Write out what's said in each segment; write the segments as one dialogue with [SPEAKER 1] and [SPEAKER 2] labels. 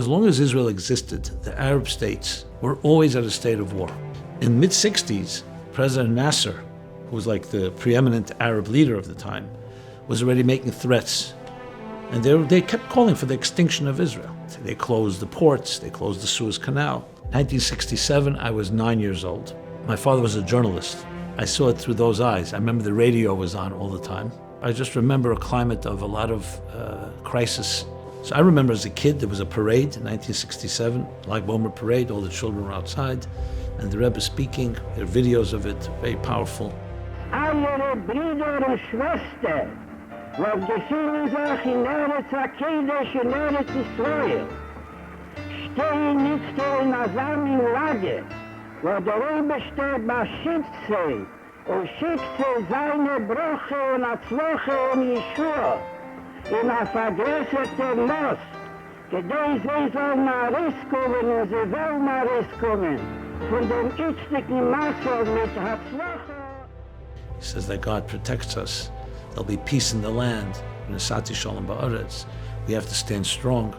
[SPEAKER 1] As long as Israel existed, the Arab states were always at a state of war. In mid-60s, President Nasser, who was like the preeminent Arab leader of the time, was already making threats. And they kept calling for the extinction of Israel. They closed the ports, they closed the Suez Canal. 1967, I was 9 years old. My father was a journalist. I saw it through those eyes. I remember the radio was on all the time. I just remember a climate of a lot of crisis. So I remember as a kid, there was a parade in 1967, Lag Bomer parade, all the children were outside, and the Rebbe speaking, there are videos of it, very powerful.
[SPEAKER 2] Alle Brüder und Schwestern, was geschehen sich in Eretz Hakedesh, in Eretz Israel, stehen nicht in einem Lager, wo der Rebbe steht bei Schiffse, und Schiffse seine Brüche und Atzloche und Yeshua, in a vergrößerte Los, gedei sie sollen mal rauskommen und sie wollen mal rauskommen, von dem ichtigen Maße mit Atzloche.
[SPEAKER 1] He says that God protects us. There'll be peace in the land. Nesati Shalom Ba'aretz. We have to stand strong.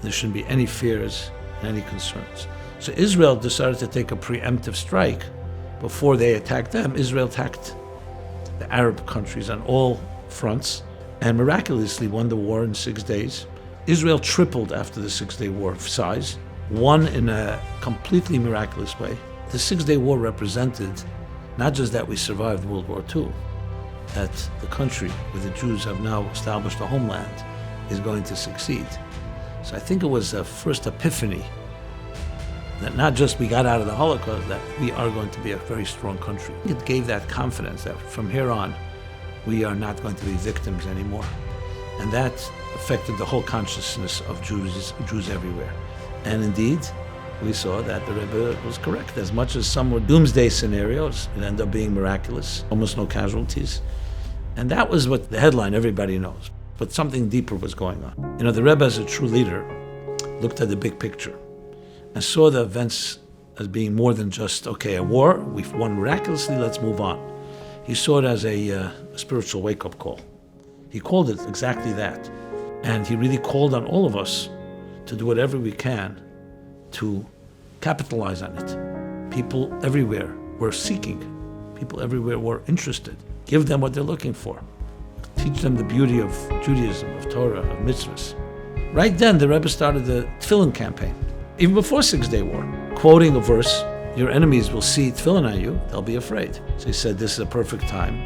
[SPEAKER 1] There shouldn't be any fears and any concerns. So Israel decided to take a preemptive strike. Before they attacked them, Israel attacked the Arab countries on all fronts and miraculously won the war in 6 days. Israel tripled after the 6-day war of size, won in a completely miraculous way. The 6-day war represented not just that we survived World War II, that the country where the Jews have now established a homeland is going to succeed. So I think it was a first epiphany that not just we got out of the Holocaust, that we are going to be a very strong country. It gave that confidence that from here on, we are not going to be victims anymore. And that affected the whole consciousness of Jews everywhere. And indeed, we saw that the Rebbe was correct. As much as some were doomsday scenarios, it ended up being miraculous, almost no casualties. And that was what the headline everybody knows. But something deeper was going on. You know, the Rebbe, as a true leader, looked at the big picture and saw the events as being more than just, okay, a war, we've won miraculously, let's move on. He saw it as a spiritual wake-up call. He called it exactly that. And he really called on all of us to do whatever we can to capitalize on it. People everywhere were seeking. People everywhere were interested. Give them what they're looking for. Teach them the beauty of Judaism, of Torah, of mitzvahs. Right then, the Rebbe started the Tefillin campaign, even before 6-day war, quoting a verse, your enemies will see Tefillin on you, they'll be afraid. So he said this is a perfect time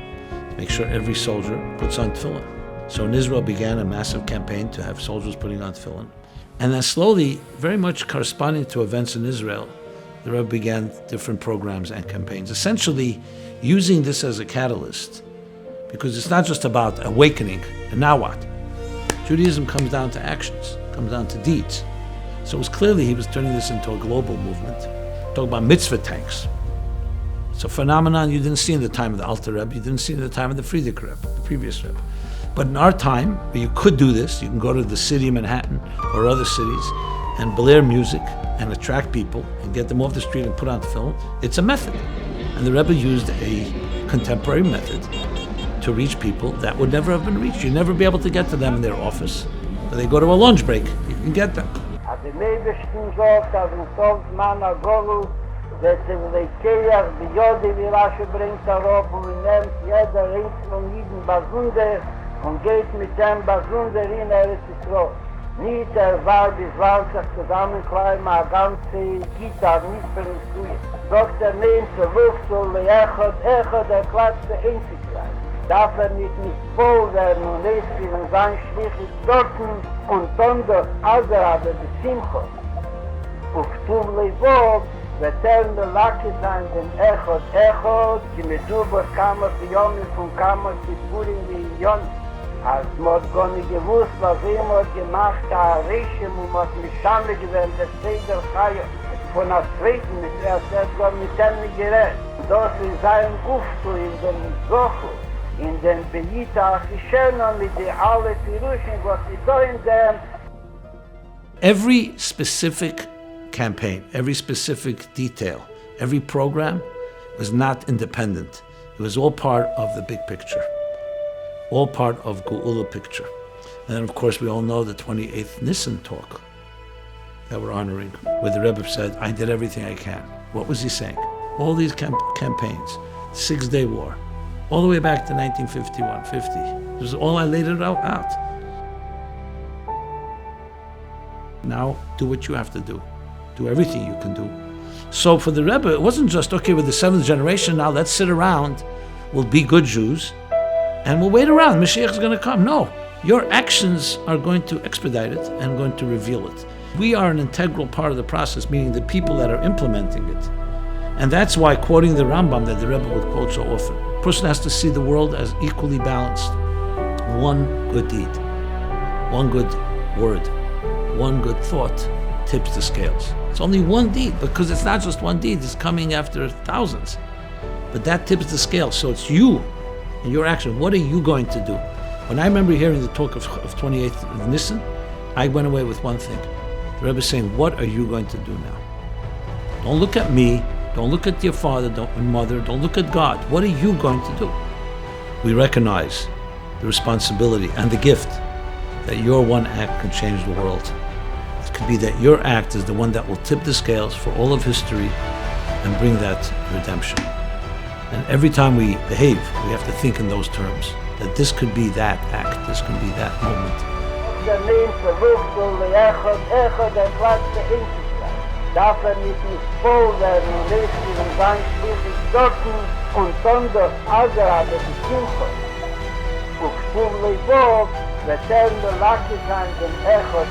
[SPEAKER 1] to make sure every soldier puts on Tefillin. So in Israel began a massive campaign to have soldiers putting on Tefillin. And then slowly, very much corresponding to events in Israel, the Rebbe began different programs and campaigns, essentially using this as a catalyst, because it's not just about awakening, and now what? Judaism comes down to actions, comes down to deeds. So it was clearly he was turning this into a global movement. Talk about mitzvah tanks. It's a phenomenon you didn't see in the time of the Alter Rebbe, you didn't see in the time of the Frierdiker Rebbe, the previous Rebbe. But in our time, where you could do this, you can go to the city of Manhattan or other cities and blare music and attract people and get them off the street and put on film. It's a method. And the Rebbe used a contemporary method to reach people that would never have been reached. You'd never be able to get to them in their office. But they go to a lunch break, you can get them.
[SPEAKER 2] Dat ze de keer de jode die Rasche brengt daarop en neemt jeder eens van jeden Bazunder en geht mit dem Bazunder in Eretz Yisrael. Niet war bis war sich zusammenkleiden, maar ganze Gitarre nicht für den Stuhl. Dr. neemt ze Wurzel, echot, klatscht de Einzigkeit. Darf nicht voll werden und es für sein Schlichtig dorten und dann durch Alderade de Simchot. Auf Tumlevov וטרן ללקי sein den Echot, כי מדובר כמה פיומים von כמה סיפורים ועניונים. אז מות גוני gewusst, was mot gemacht, הרשם ומות משנה gewähnt, der Seder Chaya. Von der Zweiten, mit der Gott mit dem nicht gerät. Das in seinem Uftu, in dem Zochu, in dem Bejita Achishenon, mit der alle Piruschen, was sie da in dem.
[SPEAKER 1] Every specific campaign, every specific detail, every program was not independent. It was all part of the big picture, all part of Geulah picture. And then, of course, we all know the 28th Nisan talk. that we're honoring, where the Rebbe said, I did everything I can. What was he saying? All these campaigns, 6-Day War, all the way back to 1951, 50. This is all I laid it out. Now, do what you have to do. Do everything you can do. So for the Rebbe, it wasn't just, okay, with the 7th generation, now let's sit around, we'll be good Jews, and we'll wait around, Mashiach is going to come. No, your actions are going to expedite it and going to reveal it. We are an integral part of the process, meaning the people that are implementing it. And that's why, quoting the Rambam that the Rebbe would quote so often, a person has to see the world as equally balanced. One good deed, one good word, one good thought tips the scales. It's only one deed, because it's not just one deed, it's coming after thousands. But that tips the scale, so it's you and your action. What are you going to do? When I remember hearing the talk of 28th of Nisan, I went away with one thing. The Rebbe is saying, what are you going to do now? Don't look at me, don't look at your father, mother, don't look at God. What are you going to do? We recognize the responsibility and the gift that your one act can change the world. It could be that your act is the one that will tip the scales for all of history and bring that redemption. And every time we behave, we have to think in those terms, that this could be that act, this could be that moment.
[SPEAKER 2] Darf nicht voll werden und lesen und sein schließlich dorten und dann das Algerade die Simcha. Und spurlich Bob, return the lucky time in Echot,